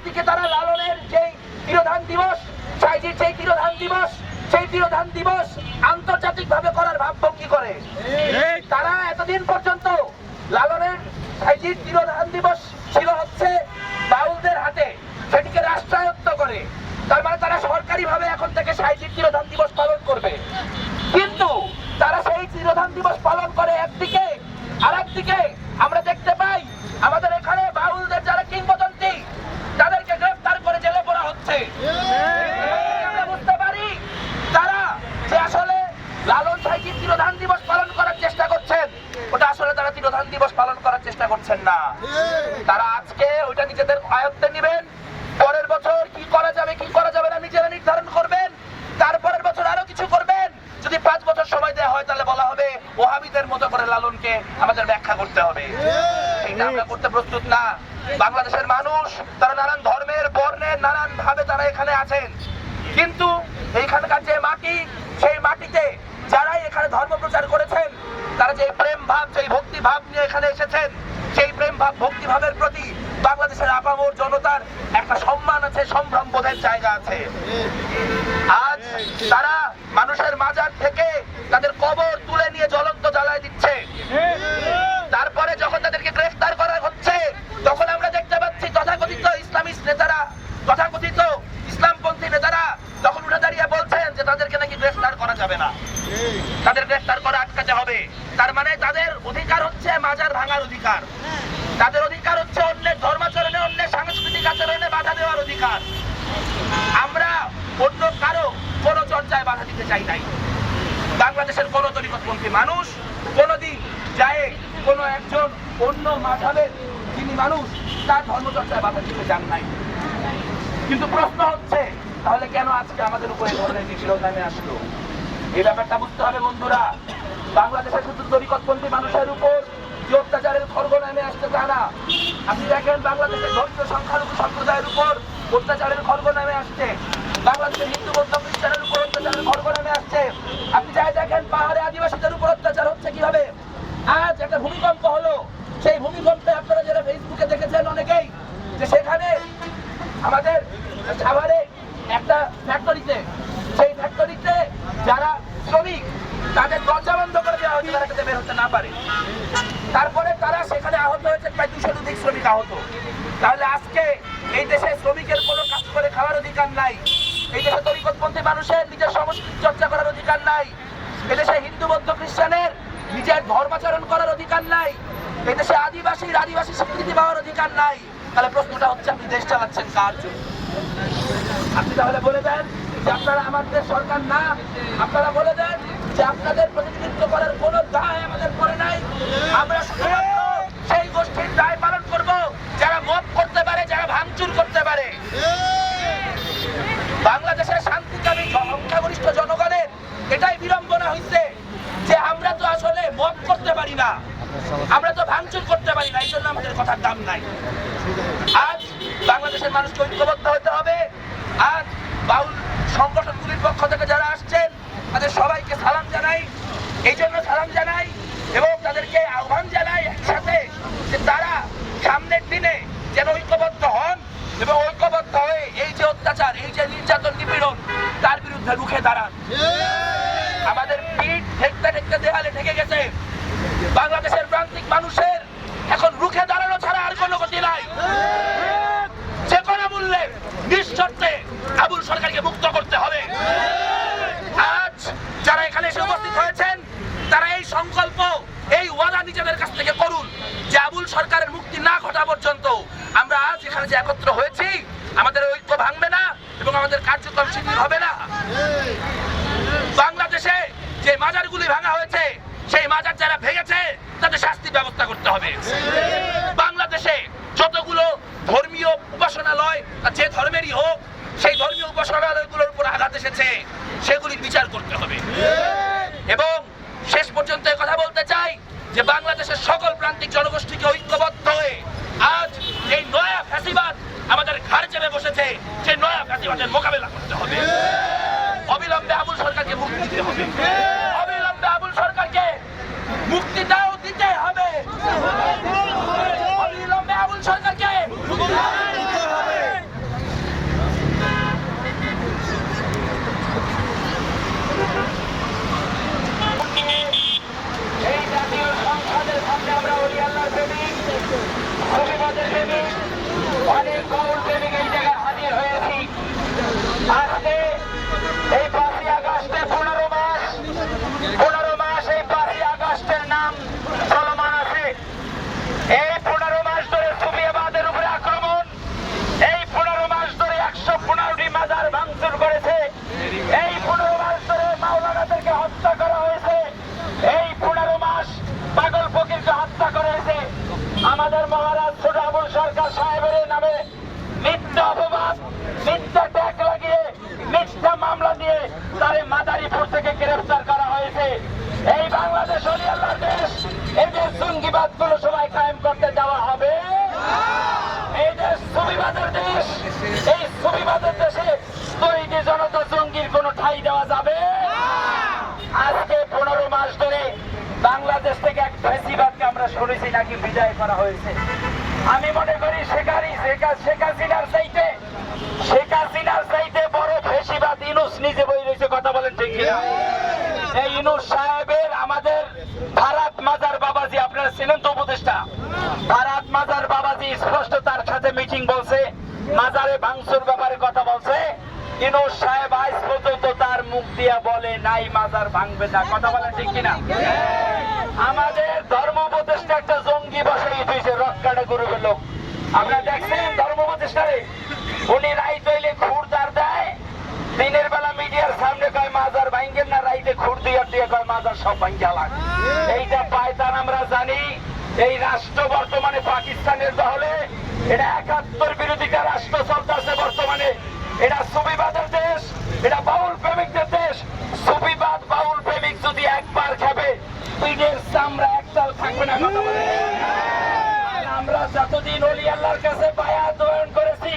একদিকে তারা লালনের যেই তিরোধান দিবস, সাইজির সেই তিরোধান দিবস, সেই তিরোধান দিবস আন্তর্জাতিক ভাবে করার ভাবভঙ্গি করে। তারা এতদিন পর্যন্ত লালনের সাইজির তিরোধান দিবস ছিল হচ্ছে বাউলদের হাতে, সেটিকে রাষ্ট্রায়ত্ত করে। তার মানে তারা সরকারি ভাবে এখন থেকে সাইজির তিরোধান দিবস পালন করবে। কিন্তু তারা সেই তিরোধান দিবস পালন করে একদিকে, আর একদিকে আমরা দেখতে পাই আমাদের এখানে বাউলদের যারা কিংবদন্তি তাদেরকে গ্রেফতার করে জেলে পড়া হচ্ছে। আমরা বুঝতে পারি তারা যে আসলে লালন সাইজির তিরোধান দিবস পালন করার চেষ্টা করছেন, ওটা আসলে তারা তিরোধান দিবস পালন করার চেষ্টা করছেন না। তারা আজকে ওইটা নিজেদের আয়ত্তে নেবেন, পরের বছর কি করা যাবে কি করা যাবে না নিজেরা নির্ধারণ করবেন, তারপরের বছর আরো কিছু করবেন। যদি 5 বছর সময় দেওয়া হয় তাহলে বলা হবে ওহাবিদের মতো করে লালনকে আমাদের ব্যাখ্যা করতে হবে। এটা আমরা করতে প্রস্তুত না। বাংলাদেশের মানুষ তারা নানান ধর্মের বর্ণের নানান ভাবে তারা এখানে আছেন, কিন্তু এইখানকার যে মাটি, সেই মাটিতে যারাই এখানে ধর্ম প্রচার করেছেন তারা যে প্রেম ভাব, সেই ভক্তি ভাব নিয়ে এখানে এসেছেন, সেই প্রেম ভাব ভক্তি ভাবের প্রতি বাংলাদেশের আপামর জনতার একটা সম্মান আছে, সম্ভ্রম বোধের জায়গা আছে। আজ তারা মানুষের মাজার থেকে তাদের কবর তুলে নিয়ে জ্বলন্ত জ্বালায় দিচ্ছে। তারপরে যখন তাদেরকে গ্রেফতার করা হচ্ছে তখন আমরা দেখতে পাচ্ছি তথাকথিত ইসলামিস্ট নেতারা, তথাকথিত ইসলামপন্থী নেতারা তখন উঠে দাঁড়িয়ে বলছেন যে তাদেরকে নাকি গ্রেফতার করা যাবে না, তাদের গ্রেফতার করা আটকাতে হবে। তার মানে তাদের অধিকার হচ্ছে মাজার ভাঙার অধিকার, তাদের অধিকার হচ্ছে অন্যের ধর্মাচরণে, অন্যের সাংস্কৃতিক আচরণে বাধা দেওয়ার অধিকার। আমরা অন্য কারো কোন চর্চায় বাধা দিতে চাই নাই। বাংলাদেশের কোন তরিকতপন্থী মানুষ কোনদিন যায় কোন একজন অন্য মাযহাবের যিনি মানুষ তার ধর্মচর্চায় বাধা দিতে চান নাই। কিন্তু প্রশ্ন হচ্ছে তাহলে কেন আজকে আমাদের উপরে ধরনের নিপীড়ন নেমে আসলো? এই ব্যাপারটা বুঝতে হবে বন্ধুরা। বাংলাদেশের শুধু তরিকতপন্থী মানুষের উপর যে অত্যাচারের খড়গ নেমে আসতে তা না। আপনি দেখেন বাংলাদেশের ধর্মীয় সংখ্যালঘু সম্প্রদায়ের উপর অত্যাচারের খড়গ নেমে আসছে, বাংলাদেশের হিন্দু বৌদ্ধ খ্রিস্টানের উপর অত্যাচারের খড়গ নেমে আসছে। আপনি যাই দেখেন পাহাড়ে আদিবাসীদের উপর অত্যাচার হচ্ছে কিভাবে। আজ একটা ভূমিকম্প হলো, সেই ভূমিকম্পে আপনারা যারা ফেসবুকে দেখেছেন অনেকেই, যে সেখানে আমাদের সাভারে একটা ফ্যাক্টরিতে, সেই ফ্যাক্টরিতে যারা শ্রমিক তাদের দরজা বন্ধ করে দেওয়া হয়েছে তারা যাতে বের হতে না পারে। তারপরে তারা সেখানে আহত হয়েছে, প্রায় 200 অধিক শ্রমিক আহত। তাহলে আজকে এই দেশে শ্রমিকের কোনো কাজ করে খাওয়ার অধিকার নাই, এই দেশে তরিকতপন্থী মানুষের নিজের সংস্কৃতি চর্চা করার অধিকার নাই, এদেশে হিন্দু বৌদ্ধ খ্রিস্টানের নিজের ধর্মাচরণ করার অধিকার নাই, এদেশে আদিবাসীর আদিবাসী স্বীকৃতি পাওয়ার অধিকার নাই। তাহলে প্রশ্নটা হচ্ছে আপনি দেশ চালাচ্ছেন কার জন্য? আপনি তাহলে বলে দেন যে আপনারা আমাদের সরকার না, আপনারা বলে দেন যে আপনাদের প্রতিনিধিত্ব করার কোনো দায় আমাদের পড়ে নাই। আমরা শুধুমাত্র সেই গোষ্ঠীর দায় পালন করব যারা মত করতে পারে, যারা ভাঙচুর করতে পারে। বাংলাদেশের শান্তিকামী সংখ্যাগরিষ্ঠ জনগণের এটাই বিড়ম্বনা হয়েছে যে আমরা তো আসলে মত করতে পারি না, আমরা তো ভাঙচুর করতে পারি না, এই জন্য আমাদের কথার দাম নাই। আজ বাংলাদেশের মানুষকে ঐক্যবদ্ধ হতে হবে। আজ বাউল সংগঠনগুলির পক্ষ থেকে যারা আসছেন তাদের সবাইকে সালাম জানাই, এই জন্য সালাম জানাই এবং তাদেরকে আহ্বান জানাই একসাথে যে তারা সামনের দিনে যেন ঐক্যবদ্ধ হন এবং ঐক্যবদ্ধ হয়ে এই যে অত্যাচার, এই যে নির্যাতন নিপীড়ন তার বিরুদ্ধে রুখে দাঁড়ান। আমাদের পিঠ ঠেকতে ঠেকতে দেয়ালে ঠেকে গেছে। বাংলাদেশের প্রান্তিক মানুষের এখন রুখে দাঁড়ানো ছাড়া আর কোনো গতি নাই। যে কোনো মূল্যে নিঃশর্তে আবুল সরকারকে মুক্ত করতে হবে। আজ যারা এখানে এসে উপস্থিত হয়েছেন তারা এই সংকল্প, এই ওয়াদা নিজেদের কাছ থেকে করুন যে আবুল সরকারের মুক্তি না ঘটা পর্যন্ত আমরা আজ এখানে যে একত্র হয়েছি আমাদের ঐক্য ভাঙবে না এবং আমাদের কার্যক্রম শিথিল হবে না। বাংলাদেশে যে মাজারগুলি ভাঙা হয়েছে সেই মাজার যারা ভেঙেছে তাদের শাস্তি ব্যবস্থা করতে হবে। বাংলাদেশে যতগুলো ধর্মীয় উপাসনালয় যে ধর্মেরই হোক সেই ধর্মীয় উপাসনালয়গুলোর উপর আঘাত এসেছে সেগুলি বিচার করতে হবে। এবং শেষ পর্যন্ত কথা বলতে চাই যে বাংলাদেশের সকল প্রান্তিক জনগোষ্ঠীকে ঐক্যবদ্ধ হয়ে আজ এই নয়া ফ্যাসিবাদ আমাদের ঘাড় চেপে বসেছে, সেই নয়া ফ্যাসিবাদের মোকাবেলা করতে হবে। অবিলম্বে আবুল সরকারকে মুক্তি দিতে হবে, অবিলম্বে আবুল সরকারকে মুক্তিটাও দিতে হবে। মহারাজ ছোট আবুল সরকার সাহেবের নামে মিথ্যা অপবাদ, মিথ্যা ট্যাগ লাগিয়ে, মিথ্যা মামলা দিয়ে তারে মাদারীপুর থেকে গ্রেফতার করা হয়েছে। এই বাংলাদেশ ওলি আল্লাহর দেশ, এই দেশ জঙ্গিবাদ গুলো সবাই কায়েম করতে দেওয়া হবে। এই দেশ সুবিবাদের দেশ, এই সুবিবাদের দেশে তৈরি জনতা জঙ্গির কোনো ঠাঁই দেওয়া যাবে। আজকে 15 মাস ধরে বাংলাদেশ থেকে এক ফ্যাসিবাদকে আমরা শুনেছি নাকি বিদায় করা হয়েছে। আমি মনে করি শেখ হাসিনার চাইতে বড় ফ্যাসিবাদ ইউনূস নিজে বই রয়েছে। কথা বলেন ঠিক কিনা? এই ইউনূস সাহেবের আমাদের ভারত মাজার বাবাজি, আপনারা ছিলেন তো উপদেষ্টা, ভারত মাজার বাবাজি স্পষ্ট তার সাথে মিটিং বলছে, মাজারে ভাঙচুর ব্যাপারে কথা বলছে। ইউনূস সাহেব আজ পর্যন্ত তার মুখ দিয়া বলে নাই মাজার ভাঙবে না। কথা বলেন ঠিক কিনা? আমাদের ধর্ম উপদেষ্টা একটা জঙ্গি বসাই দিয়েছে, রক্কাটা গ্রুপের লোক। আপনারা দেখছেন ধর্ম উপদেষ্টারে, উনি রাইত হইলে খুরদার দেয়, দিনের বেলা মিডিয়ার সামনে কয় মাজার ভাঙ্গেন না, রাইতে খুর দিয়ে কয় মাজার সব ভাঙ্গা লাগে। এইটা পায়তান আমরা জানি। এই রাষ্ট্র বর্তমানে পাকিস্তানের দখলে, এটা 71 বিরোধিতা রাষ্ট্র চলতেছে বর্তমানে। এটা সুফিবাদের দেশ, এটা বাউল প্রেমিকদের দেশ। সুফিবাদ বাউল প্রেমিক যদি একবার খাবে, পিঠের চামড়া একটাল থাকবে না। কথা বলে আমরা যতদিন ওলি আল্লাহর কাছে বায়াত গ্রহণ করেছি,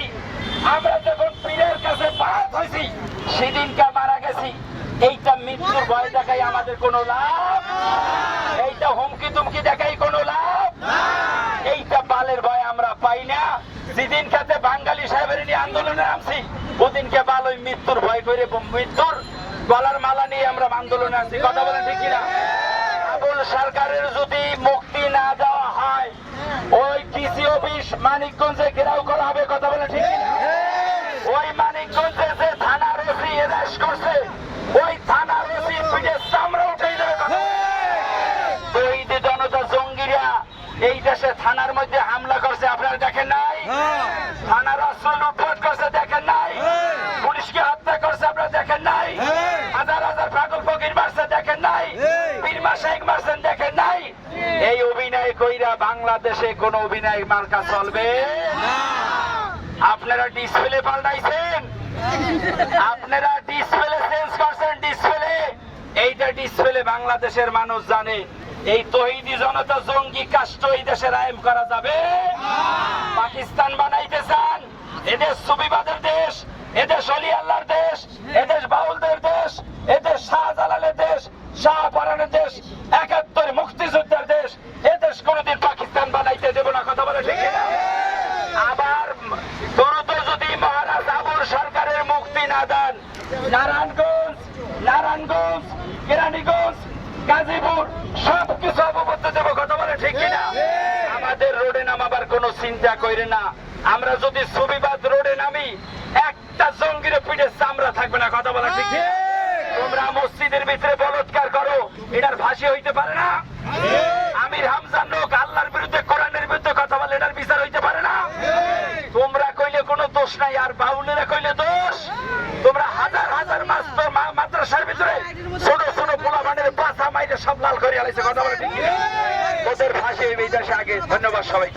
আমরা যখন পীরের কাছে বায়াত হয়েছি, সেদিনকে মারা গেছি। এইটা মৃত্যুর ভয় দেখাই আমাদের কোনো লাভ, এইটা হুমকি তুমকি দেখাই কোনো লাভ, এইটা বালের ভয় আমরা পাই না। যেদিন খাতে বাঙালি সাহেবের নিয়ে আন্দোলনে নামছি, ওদিনকে বাল ওই মৃত্যুর ভয় করে মৃত্যুর গলার মালা নিয়ে আমরা আন্দোলনে আসছি। কথা বলেন ঠিক কিনা? আবুল সরকারের যদি মুক্তি না দেওয়া হয়, ওই ডিসি অফিস মানিকগঞ্জে ঘেরাও করা হবে। কথা বলেন ঠিক কিনা? ওই মানিকগঞ্জে যে থানার ওসি অ্যারেস্ট করছে, ওই থানার ওসি পিঠে চামড়া উঠে যাবে। তৌহিদি জনতা জঙ্গিরা এই দেশে থানার মধ্যে হামলা করছে, আপনারা দেখেন নাই? থানার অস্ত্র লুটপাট করছে, দেখেন নাই? পুলিশকে হত্যা করছে, আপনারা দেখেন নাই? হাজার হাজার পাগল ফকির মারছে, দেখেন নাই? পীর মাশায়েখ মারছেন, দেখেন নাই? এই অভিনয় কইরা বাংলাদেশে কোন অভিনয় মার্কা চলবে না। আপনারা ডিসপ্লে পাল্টাইছেন, আপনারা ডিসপ্লে চেঞ্জ করছেন। ডিসপ্লে, এইটা ডিসপ্লে বাংলাদেশের মানুষ জানে। এই তৌহিদি জনতা জঙ্গি কাষ্ট এই দেশে রায়েম করা যাবে। পাকিস্তান বানাইতে চান, এদেশ সুফিবাদের দেশ, এদেশ ওলি আল্লাহর দেশ, এদেশ বাউলদের দেশ, এদেশ শাহজালালের দেশ, শাহপরানের দেশ, 71 মুক্তিযুদ্ধের দেশ। এদেশ কোনদিন পাকিস্তান বানাইতে দেব না। কথা বলে ঠিক না? আবার দ্রুত যদি মহারাজ আবুল সরকারের মুক্তি না দেন, নারায়ণগঞ্জ, কেরানীগঞ্জ, গাজীপুর সবকিছু অববদ্ধ দেবো। কথা বলে ঠিক কিনা? আমাদের রোডে নামাবার কোনো চিন্তা করে না। আমরা যদি সুফিবাদ রোডে নামি, একটা জঙ্গির পিঠে চামড়া থাকবে না। কথা বলে ঠিক কিনা? তোমরা মসজিদের ভিতরে বলৎকার করো, এটার ফাঁসি হইতে পারে না? আমির হামজার লোক আল্লাহর বিরুদ্ধে, কোরআনের বিরুদ্ধে কথা বলে, এটার বিচার হইতে পারে না? তোমরা কইলে কোনো দোষ নাই, আর বাউলেরা কইলে দোষ। তোমরা হাজার হাজার মাদ্রাসার ভিতরে ছোট ছোট পোলাপানের বাসা মাইরে সব লাল করে আলাইছে। কথা বলে ঠিক কিনা? ওদের ফাঁসি হইবে এই দেশে আগে। ধন্যবাদ সবাই।